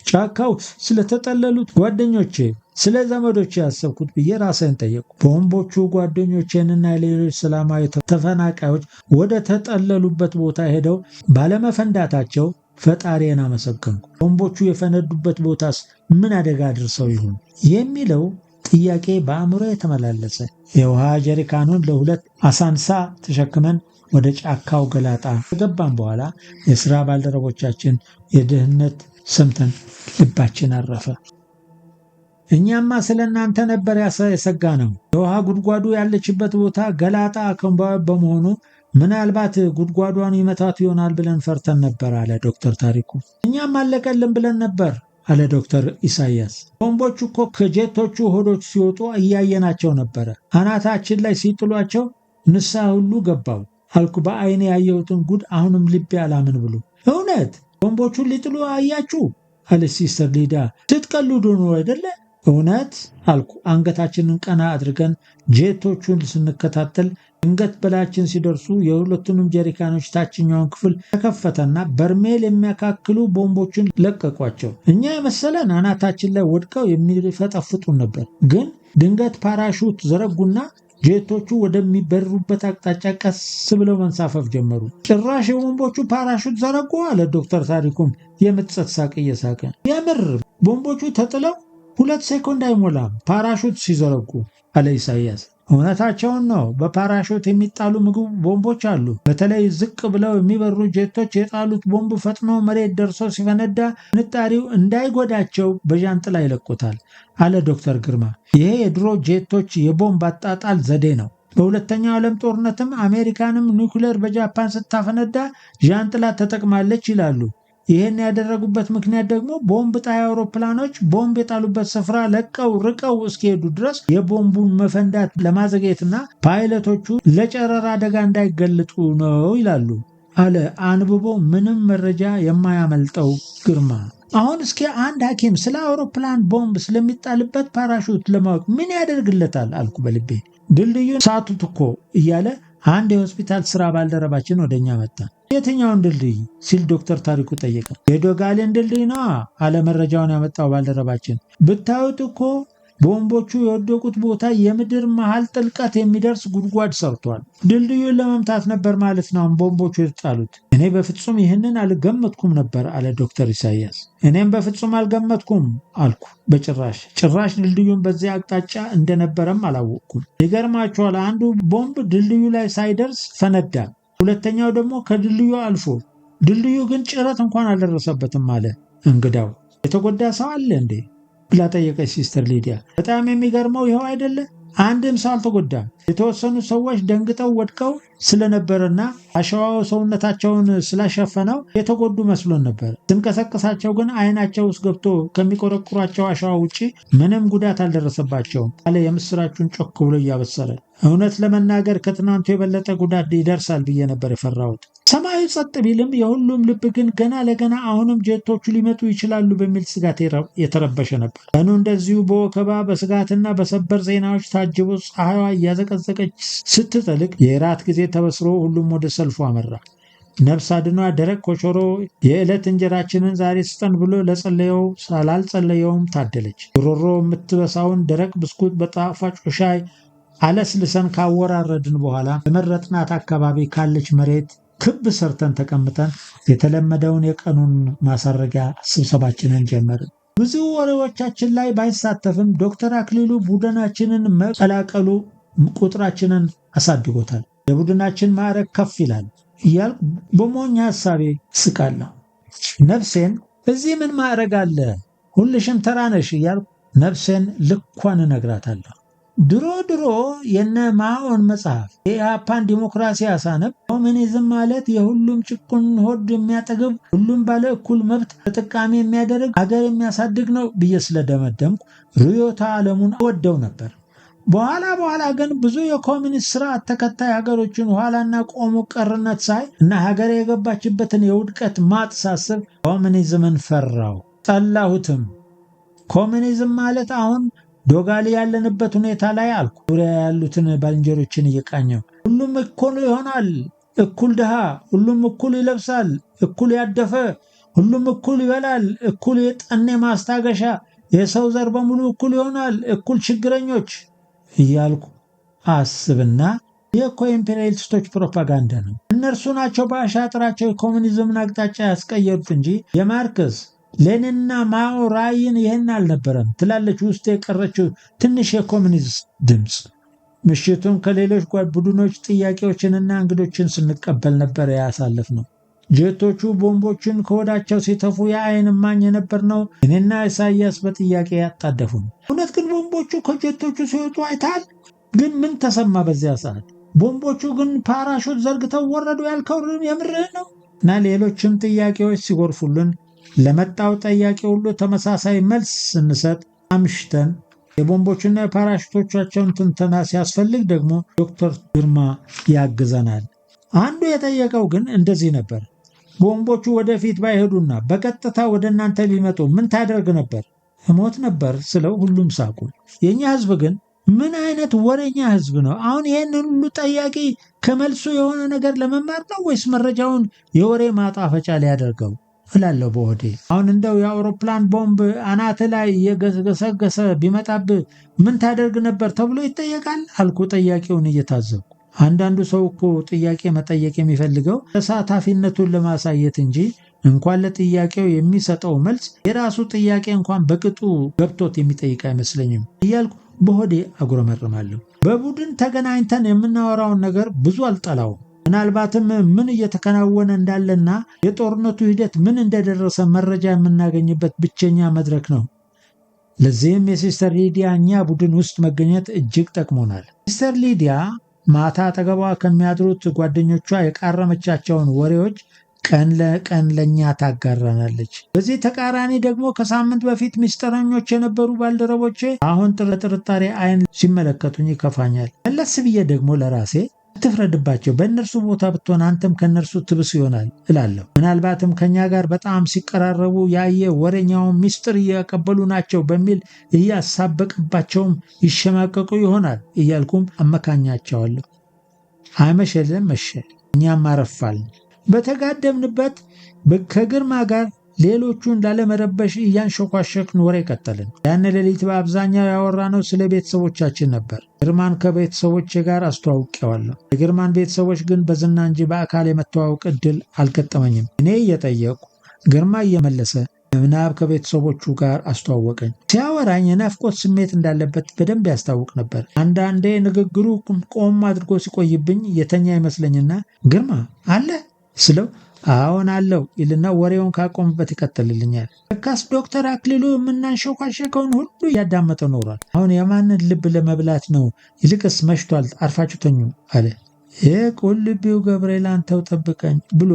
ጫካው ስለተጠለሉት ጓደኞቼ፣ ስለ ዘመዶቼ ያሰብኩት ብዬ ራሴን ጠየቁ። ቦምቦቹ ጓደኞቼንና ሌሎች ሰላማዊ ተፈናቃዮች ወደ ተጠለሉበት ቦታ ሄደው ባለመፈንዳታቸው ፈጣሪን አመሰገንኩ። ቦምቦቹ የፈነዱበት ቦታስ ምን አደጋ አድርሰው ይሆን የሚለው ጥያቄ በአእምሮ የተመላለሰ። የውሃ ጀሪካኑን ለ2 አሳንሳ ተሸክመን ወደ ጫካው ገላጣ ከገባን በኋላ የሥራ ባልደረቦቻችን የድህነት ሰምተን ልባችን አረፈ። እኛማ ስለ እናንተ ነበር የሰጋ ነው። የውሃ ጉድጓዱ ያለችበት ቦታ ገላጣ አካባቢ በመሆኑ ምናልባት ጉድጓዷን ይመታት ይሆናል ብለን ፈርተን ነበር አለ ዶክተር ታሪኩ። እኛም አለቀልን ብለን ነበር አለ ዶክተር ኢሳያስ። ቦምቦቹ እኮ ከጄቶቹ ሆዶች ሲወጡ እያየናቸው ነበረ። አናታችን ላይ ሲጥሏቸው ንስሐ ሁሉ ገባው አልኩ። በአይኔ ያየሁትን ጉድ አሁንም ልቤ አላምን ብሎ። እውነት ቦምቦቹን ሊጥሉ አያችሁ አለች ሲስተር ሊዳ። ስትቀልዱ ነው አይደለ? እውነት አልኩ። አንገታችንን ቀና አድርገን ጄቶቹን ስንከታተል ድንገት በላያችን ሲደርሱ የሁለቱንም ጀሪካኖች ታችኛውን ክፍል ተከፈተና በርሜል የሚያካክሉ ቦምቦችን ለቀቋቸው። እኛ የመሰለን አናታችን ላይ ወድቀው የሚፈጠፍጡን ነበር። ግን ድንገት ፓራሹት ዘረጉና ጄቶቹ ወደሚበሩበት አቅጣጫ ቀስ ብለው መንሳፈፍ ጀመሩ። ጭራሽ የቦምቦቹ ፓራሹት ዘረጉ አለ ዶክተር ታሪኩም የምጸት ሳቅ እየሳቀ። የምር ቦምቦቹ ተጥለው 2 ሴኮንድ አይሞላም ፓራሹት ሲዘረጉ አለ ኢሳያስ። እውነታቸውን ነው። በፓራሹት የሚጣሉ ምግብ ቦምቦች አሉ። በተለይ ዝቅ ብለው የሚበሩ ጄቶች የጣሉት ቦምብ ፈጥኖ መሬት ደርሶ ሲፈነዳ ንጣሪው እንዳይጎዳቸው በዣንጥላ ይለቁታል አለ ዶክተር ግርማ። ይሄ የድሮ ጄቶች የቦምብ አጣጣል ዘዴ ነው። በሁለተኛው ዓለም ጦርነትም አሜሪካንም ኒውክሌር በጃፓን ስታፈነዳ ዣንጥላ ተጠቅማለች ይላሉ። ይህን ያደረጉበት ምክንያት ደግሞ ቦምብ ጣይ አውሮፕላኖች ቦምብ የጣሉበት ስፍራ ለቀው ርቀው እስኪሄዱ ድረስ የቦምቡን መፈንዳት ለማዘግየትና ፓይለቶቹ ለጨረራ አደጋ እንዳይገለጡ ነው ይላሉ አለ አንብቦ ምንም መረጃ የማያመልጠው ግርማ። አሁን እስኪ አንድ ሐኪም ስለ አውሮፕላን ቦምብ ስለሚጣልበት ፓራሹት ለማወቅ ምን ያደርግለታል አልኩ በልቤ። ድልድዩን ሳቱት እኮ እያለ አንድ የሆስፒታል ስራ ባልደረባችን ወደኛ መጣ። የትኛውን ድልድይ ሲል ዶክተር ታሪኩ ጠየቀ። የዶጋሌን ድልድይ ነው አለ መረጃውን ያመጣው ባልደረባችን። ብታዩት እኮ ቦምቦቹ የወደቁት ቦታ የምድር መሃል ጥልቀት የሚደርስ ጉድጓድ ሰርቷል። ድልድዩን ለመምታት ነበር ማለት ነው ቦምቦቹ የተጣሉት። እኔ በፍጹም ይህንን አልገመትኩም ነበር አለ ዶክተር ኢሳያስ። እኔም በፍጹም አልገመትኩም አልኩ። ጭራሽ ድልድዩን በዚያ አቅጣጫ እንደነበረም አላወቅኩም። ይገርማችኋል፣ አንዱ ቦምብ ድልድዩ ላይ ሳይደርስ ፈነዳ። ሁለተኛው ደግሞ ከድልድዩ አልፎ፣ ድልድዩ ግን ጭረት እንኳን አልደረሰበትም አለ እንግዳው። የተጎዳ ሰው አለ እንዴ ብላ ጠየቀች ሲስተር ሊዲያ። በጣም የሚገርመው ይኸው አይደለ? አንድም ሰው አልተጎዳም። የተወሰኑ ሰዎች ደንግጠው ወድቀው ስለነበርና አሸዋው ሰውነታቸውን ስላሸፈነው የተጎዱ መስሎን ነበር። ስንቀሰቅሳቸው ግን አይናቸው ውስጥ ገብቶ ከሚቆረቁሯቸው አሸዋ ውጪ ምንም ጉዳት አልደረሰባቸውም አለ የምስራቹን ጮክ ብሎ እያበሰረ። እውነት ለመናገር ከትናንቱ የበለጠ ጉዳት ይደርሳል ብዬ ነበር የፈራሁት። ሰማዩ ጸጥ ቢልም የሁሉም ልብ ግን ገና ለገና አሁንም ጀቶቹ ሊመጡ ይችላሉ በሚል ስጋት የተረበሸ ነበር። ቀኑ እንደዚሁ በወከባ በስጋትና በሰበር ዜናዎች ታጅቦ ፀሐይዋ እያዘቀዘቀች ስትጠልቅ የራት ጊዜ ተበስሮ ሁሉም ወደ ሰልፉ አመራ። ነፍስ አድኗ ደረቅ ኮቾሮ የዕለት እንጀራችንን ዛሬ ስጠን ብሎ ለጸለየው ስላልጸለየውም ታደለች። ሮሮ የምትበሳውን ደረቅ ብስኩት በጣፋጭ ሻይ አለስልሰን ካወራረድን በኋላ በመረጥናት አካባቢ ካለች መሬት ክብ ሰርተን ተቀምጠን የተለመደውን የቀኑን ማሳረጊያ ስብሰባችንን ጀመርን። ብዙ ወሬዎቻችን ላይ ባይሳተፍም ዶክተር አክሊሉ ቡድናችንን መቀላቀሉ ቁጥራችንን አሳድጎታል። የቡድናችን ማዕረግ ከፍ ይላል እያልኩ በሞኝ ሐሳቤ ስቃለሁ። ነፍሴን እዚህ ምን ማዕረግ አለ ሁልሽም ተራነሽ እያልኩ ነፍሴን ልኳን እነግራታለሁ። ድሮ የነ ማኦን መጽሐፍ የኢህአፓን ዲሞክራሲ አሳነብ ኮሚኒዝም ማለት የሁሉም ጭቁን ሆድ የሚያጠግብ ሁሉም ባለ እኩል መብት ተጠቃሚ የሚያደርግ ሀገር የሚያሳድግ ነው ብዬ ስለደመደምኩ ርዕዮተ ዓለሙን ወደው ነበር። በኋላ ግን ብዙ የኮሚኒስት ስርዓት ተከታይ ሀገሮችን ኋላና ቆሞ ቀርነት ሳይ እና ሀገር የገባችበትን የውድቀት ማጥ ሳስብ ኮሚኒዝምን ፈራው፣ ጠላሁትም። ኮሚኒዝም ማለት አሁን ዶጋሊ ያለንበት ሁኔታ ላይ አልኩ ዙሪያ ያሉትን ባልንጀሮችን እየቃኘው። ሁሉም እኩል ይሆናል፣ እኩል ድሃ፣ ሁሉም እኩል ይለብሳል፣ እኩል ያደፈ፣ ሁሉም እኩል ይበላል፣ እኩል የጠኔ ማስታገሻ፣ የሰው ዘር በሙሉ እኩል ይሆናል፣ እኩል ችግረኞች እያልኩ አስብና የኮ ኢምፔሪያሊስቶች ፕሮፓጋንዳ ነው። እነርሱ ናቸው በአሻጥራቸው የኮሙኒዝምን አቅጣጫ ያስቀየሩት እንጂ የማርክስ ሌኒንና ማኦ ራዕይን ይህን አልነበረም ትላለች ውስጥ የቀረችው ትንሽ የኮሙኒስት ድምፅ። ምሽቱን ከሌሎች ቡድኖች ጥያቄዎችንና እንግዶችን ስንቀበል ነበር ያሳለፍነው። ጀቶቹ ቦምቦችን ከወዳቸው ሲተፉ የአይን እማኝ የነበርነው እኔና ኢሳያስ በጥያቄ ያጣደፉን። እውነት ግን ቦምቦቹ ከጀቶቹ ሲወጡ አይታል? ግን ምን ተሰማ በዚያ ሰዓት? ቦምቦቹ ግን ፓራሹት ዘርግተው ወረዱ ያልከው የምርህ ነው? እና ሌሎችም ጥያቄዎች ሲጎርፉልን ለመጣው ጥያቄ ሁሉ ተመሳሳይ መልስ ስንሰጥ አምሽተን የቦምቦቹና የፓራሹቶቻቸውን ትንተና ሲያስፈልግ ደግሞ ዶክተር ግርማ ያግዘናል። አንዱ የጠየቀው ግን እንደዚህ ነበር። ቦምቦቹ ወደፊት ባይሄዱና በቀጥታ ወደ እናንተ ቢመጡ ምን ታደርግ ነበር? እሞት ነበር ስለው ሁሉም ሳቁ። የኛ ህዝብ ግን ምን አይነት ወሬኛ ህዝብ ነው? አሁን ይሄንን ሁሉ ጠያቂ ከመልሱ የሆነ ነገር ለመማር ነው ወይስ መረጃውን የወሬ ማጣፈጫ ሊያደርገው እላለሁ በሆዴ። አሁን እንደው የአውሮፕላን ቦምብ አናት ላይ የገሰገሰ ቢመጣብህ ምን ታደርግ ነበር ተብሎ ይጠየቃል አልኩ ጠያቂውን እየታዘብኩ። አንዳንዱ ሰው እኮ ጥያቄ መጠየቅ የሚፈልገው ተሳታፊነቱን ለማሳየት እንጂ እንኳን ለጥያቄው የሚሰጠው መልስ የራሱ ጥያቄ እንኳን በቅጡ ገብቶት የሚጠይቅ አይመስለኝም እያልኩ በሆዴ አጉረመርማለሁ። በቡድን ተገናኝተን የምናወራውን ነገር ብዙ አልጠላውም። ምናልባትም ምን እየተከናወነ እንዳለና የጦርነቱ ሂደት ምን እንደደረሰ መረጃ የምናገኝበት ብቸኛ መድረክ ነው። ለዚህም የሲስተር ሊዲያ እኛ ቡድን ውስጥ መገኘት እጅግ ጠቅሞናል። ሲስተር ሊዲያ ማታ አጠገቧ ከሚያድሩት ጓደኞቿ የቃረመቻቸውን ወሬዎች ቀን ለቀን ለኛ ታጋራናለች። በዚህ ተቃራኒ ደግሞ ከሳምንት በፊት ሚስጥረኞች የነበሩ ባልደረቦቼ አሁን ጥርጣሬ አይን ሲመለከቱኝ ይከፋኛል። መለስ ብዬ ደግሞ ለራሴ አትፍረድባቸው፣ በእነርሱ ቦታ ብትሆን አንተም ከእነርሱ ትብስ ይሆናል እላለሁ። ምናልባትም ከኛ ጋር በጣም ሲቀራረቡ ያየ ወሬኛውን ሚስጥር እያቀበሉ ናቸው በሚል እያሳበቅባቸውም ይሸማቀቁ ይሆናል እያልኩም አመካኛቸዋለሁ። አይመሸልም መሸ፣ እኛም አረፋልን። በተጋደምንበት ከግርማ ጋር ሌሎቹን ላለመረበሽ እያንሾኳሸክን ወሬ ቀጠልን። ያን ሌሊት በአብዛኛው ያወራነው ስለ ቤተሰቦቻችን ነበር። ግርማን ከቤተሰቦቼ ጋር አስተዋውቄዋለሁ። የግርማን ቤተሰቦች ግን በዝና እንጂ በአካል የመተዋወቅ ዕድል አልገጠመኝም። እኔ እየጠየቁ ግርማ እየመለሰ ምናብ ከቤተሰቦቹ ጋር አስተዋወቀኝ። ሲያወራኝ የናፍቆት ስሜት እንዳለበት በደንብ ያስታውቅ ነበር። አንዳንዴ ንግግሩ ቆም አድርጎ ሲቆይብኝ የተኛ ይመስለኝና ግርማ አለ ስለው አዎን አለው ይልና ወሬውን ካቆምበት ይቀጥልልኛል። ለካስ ዶክተር አክሊሉ የምናንሾካሸከውን ሁሉ እያዳመጠ ኖሯል። አሁን የማንን ልብ ለመብላት ነው? ይልቅስ መሽቷል፣ አርፋችሁ ተኙ አለ። የቁልቢው ገብርኤል አንተው ጠብቀኝ ብሎ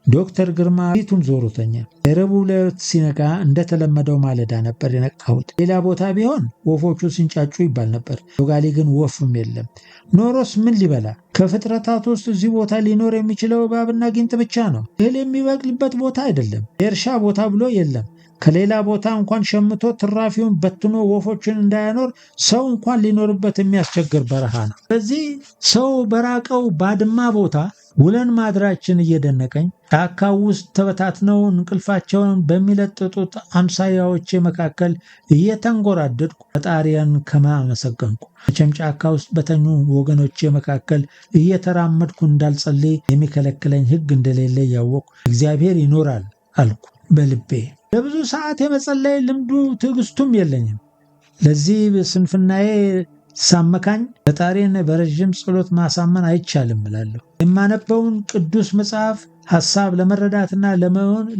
ዶክተር ግርማ ፊቱን ዞሮ ተኛ። የረቡዕ ዕለት ሲነጋ እንደተለመደው ማለዳ ነበር የነቃሁት። ሌላ ቦታ ቢሆን ወፎቹ ሲንጫጩ ይባል ነበር። ዶጋሊ ግን ወፍም የለም። ኖሮስ ምን ሊበላ? ከፍጥረታት ውስጥ እዚህ ቦታ ሊኖር የሚችለው እባብና ጊንጥ ብቻ ነው። እህል የሚበቅልበት ቦታ አይደለም። የእርሻ ቦታ ብሎ የለም። ከሌላ ቦታ እንኳን ሸምቶ ትራፊውን በትኖ ወፎችን እንዳያኖር ሰው እንኳን ሊኖርበት የሚያስቸግር በረሃ ነው። በዚህ ሰው በራቀው ባድማ ቦታ ውለን ማድራችን እየደነቀኝ ጫካው ውስጥ ተበታትነው እንቅልፋቸውን በሚለጥጡት አምሳያዎቼ መካከል እየተንጎራደድኩ ፈጣሪያን ከማመሰገንኩ መቼም ጫካ ውስጥ በተኙ ወገኖቼ መካከል እየተራመድኩ እንዳልጸልይ የሚከለክለኝ ሕግ እንደሌለ እያወቅሁ እግዚአብሔር ይኖራል አልኩ በልቤ። ለብዙ ሰዓት የመጸለይ ልምዱ ትዕግስቱም የለኝም። ለዚህ ስንፍናዬ ሳመካኝ ፈጣሪን በረዥም ጸሎት ማሳመን አይቻልም እላለሁ። የማነበውን ቅዱስ መጽሐፍ ሐሳብ ለመረዳትና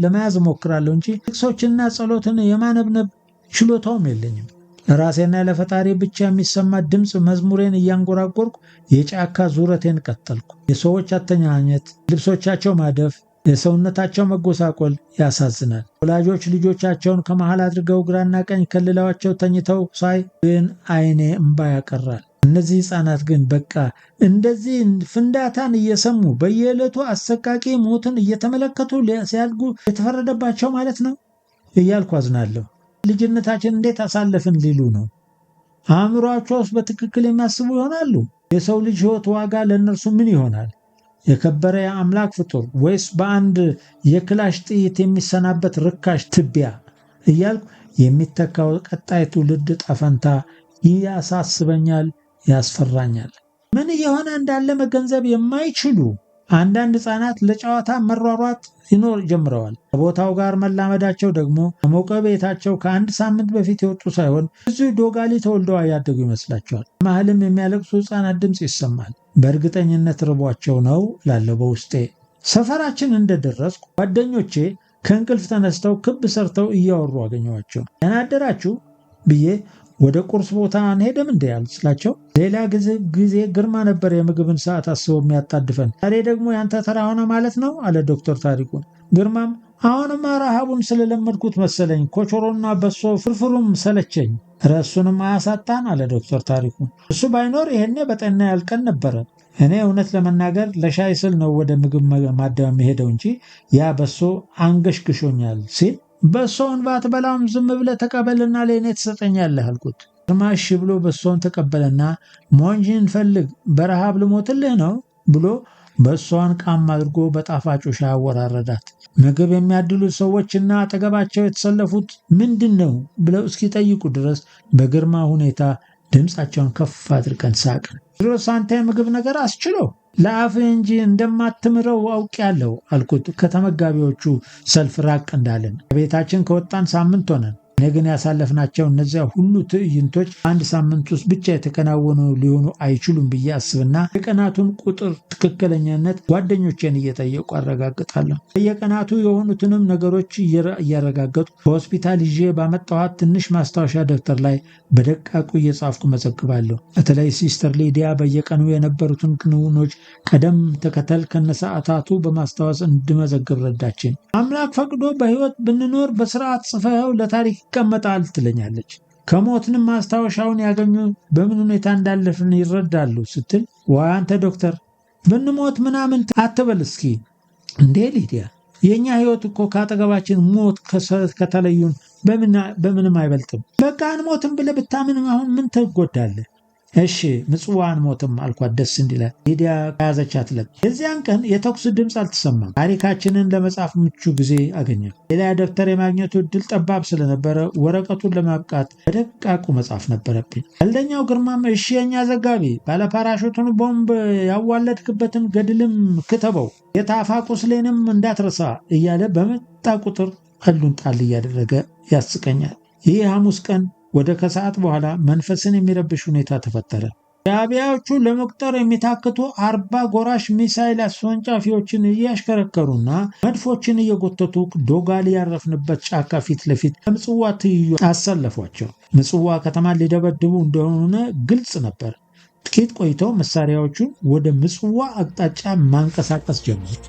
ለመያዝ እሞክራለሁ እንጂ ጥቅሶችና ጸሎትን የማነብነብ ችሎታውም የለኝም። ለራሴና ለፈጣሪ ብቻ የሚሰማ ድምፅ መዝሙሬን እያንጎራጎርኩ የጫካ ዙረቴን ቀጠልኩ። የሰዎች አተኛኘት፣ ልብሶቻቸው ማደፍ፣ የሰውነታቸው መጎሳቆል ያሳዝናል። ወላጆች ልጆቻቸውን ከመሃል አድርገው ግራና ቀኝ ከልለዋቸው ተኝተው ሳይ ግን ዓይኔ እምባ ያቀራል። እነዚህ ሕፃናት ግን በቃ እንደዚህ ፍንዳታን እየሰሙ በየዕለቱ አሰቃቂ ሞትን እየተመለከቱ ሲያድጉ የተፈረደባቸው ማለት ነው እያልኩ አዝናለሁ። ልጅነታችን እንዴት አሳለፍን ሊሉ ነው። አእምሯቸውስ በትክክል የሚያስቡ ይሆናሉ? የሰው ልጅ ሕይወት ዋጋ ለእነርሱ ምን ይሆናል? የከበረ የአምላክ ፍጡር ወይስ በአንድ የክላሽ ጥይት የሚሰናበት ርካሽ ትቢያ እያልኩ የሚተካው ቀጣይ ትውልድ ጠፈንታ ያሳስበኛል፣ ያስፈራኛል። ምን እየሆነ እንዳለ መገንዘብ የማይችሉ አንዳንድ ሕፃናት ለጨዋታ መሯሯጥ ይኖር ጀምረዋል። ከቦታው ጋር መላመዳቸው ደግሞ ከሞቀ ቤታቸው ከአንድ ሳምንት በፊት የወጡ ሳይሆን እዚሁ ዶጋሊ ተወልደው ያደጉ ይመስላቸዋል። መሀልም የሚያለቅሱ ሕፃናት ድምፅ ይሰማል። በእርግጠኝነት ርቧቸው ነው ላለው በውስጤ። ሰፈራችን እንደደረስኩ ጓደኞቼ ከእንቅልፍ ተነስተው ክብ ሰርተው እያወሩ አገኘኋቸው። ደህና አደራችሁ ብዬ ወደ ቁርስ ቦታ አንሄድም እንደ ያልስላቸው፣ ሌላ ጊዜ ግርማ ነበር የምግብን ሰዓት አስቦ የሚያጣድፈን። ዛሬ ደግሞ ያንተ ተራ ሆነ ማለት ነው አለ ዶክተር ታሪኩ። ግርማም አሁንማ ረሃቡን ስለለመድኩት መሰለኝ፣ ኮቾሮና በሶ ፍርፍሩም ሰለቸኝ። ረሱንም አያሳጣን አለ ዶክተር ታሪኩ። እሱ ባይኖር ይሄኔ በጠና ያልቀን ነበረ። እኔ እውነት ለመናገር ለሻይ ስል ነው ወደ ምግብ ማደያ የሚሄደው እንጂ ያ በሶ አንገሽግሾኛል ሲል በሶውን ባትበላም ዝም ብለህ ተቀበልና ለእኔ ትሰጠኛለህ አልኩት። ግርማ እሺ ብሎ በሶውን ተቀበለና ሞንጂን ፈልግ በረሃብ ልሞትልህ ነው ብሎ በሶዋን ቃም አድርጎ በጣፋጩ ሻይ አወራረዳት። ምግብ የሚያድሉት ሰዎችና አጠገባቸው የተሰለፉት ምንድን ነው ብለው እስኪጠይቁ ድረስ በግርማ ሁኔታ ድምፃቸውን ከፍ አድርገን ሳቅን። ድሮስ አንተ የምግብ ነገር አስችሎ ለአፍህ እንጂ እንደማትምረው አውቄያለሁ አልኩት። ከተመጋቢዎቹ ሰልፍ ራቅ እንዳለን ከቤታችን ከወጣን ሳምንት ሆነን። እኔ ግን ያሳለፍናቸው እነዚያ ሁሉ ትዕይንቶች አንድ ሳምንት ውስጥ ብቻ የተከናወኑ ሊሆኑ አይችሉም ብዬ አስብና የቀናቱን ቁጥር ትክክለኛነት ጓደኞቼን እየጠየቁ አረጋግጣለሁ። በየቀናቱ የሆኑትንም ነገሮች እያረጋገጡ በሆስፒታል ይዤ ባመጣኋት ትንሽ ማስታወሻ ደብተር ላይ በደቃቁ እየጻፍኩ መዘግባለሁ። በተለይ ሲስተር ሊዲያ በየቀኑ የነበሩትን ክንውኖች ቀደም ተከተል ከነሰዓታቱ በማስታወስ እንድመዘግብ ረዳችን። አምላክ ፈቅዶ በሕይወት ብንኖር በስርዓት ጽፈው ለታሪክ ይቀመጣል ትለኛለች። ከሞትንም ማስታወሻውን ያገኙ በምን ሁኔታ እንዳለፍን ይረዳሉ ስትል፣ ወይ አንተ ዶክተር ብንሞት ምናምን አትበል እስኪ እንዴ ሊዲያ፣ የኛ ሕይወት እኮ ካጠገባችን ሞት ከተለዩን በምንም አይበልጥም። በቃ እንሞትም ብለህ ብታምን አሁን ምን ትጎዳለህ? እሺ ምጽዋን ሞትም አልኳት ደስ እንዲለ ሊዲያ ከያዘቻት ዕለት። የዚያን ቀን የተኩስ ድምፅ አልተሰማም። ታሪካችንን ለመጻፍ ምቹ ጊዜ አገኘ። ሌላ ደብተር የማግኘቱ እድል ጠባብ ስለነበረ ወረቀቱን ለማብቃት በደቃቁ መጻፍ ነበረብኝ። ቀልደኛው ግርማም እሺ የኛ ዘጋቢ ባለፓራሹቱን ቦምብ ያዋለድክበትን ገድልም ክትበው የታፋ ቁስሌንም እንዳትረሳ እያለ በመጣ ቁጥር ቀሉን ጣል እያደረገ ያስቀኛል። ይህ ሐሙስ ቀን ወደ ከሰዓት በኋላ መንፈስን የሚረብሽ ሁኔታ ተፈጠረ። ሻዕቢያዎቹ ለመቁጠር የሚታክቱ 40 ጎራሽ ሚሳይል አስወንጫፊዎችን እያሽከረከሩና መድፎችን እየጎተቱ ዶጋሊ ያረፍንበት ጫካ ፊት ለፊት ከምጽዋ ትይዩ አሰለፏቸው። ምጽዋ ከተማን ሊደበድቡ እንደሆነ ግልጽ ነበር። ጥቂት ቆይተው መሳሪያዎቹን ወደ ምጽዋ አቅጣጫ ማንቀሳቀስ ጀመሩ።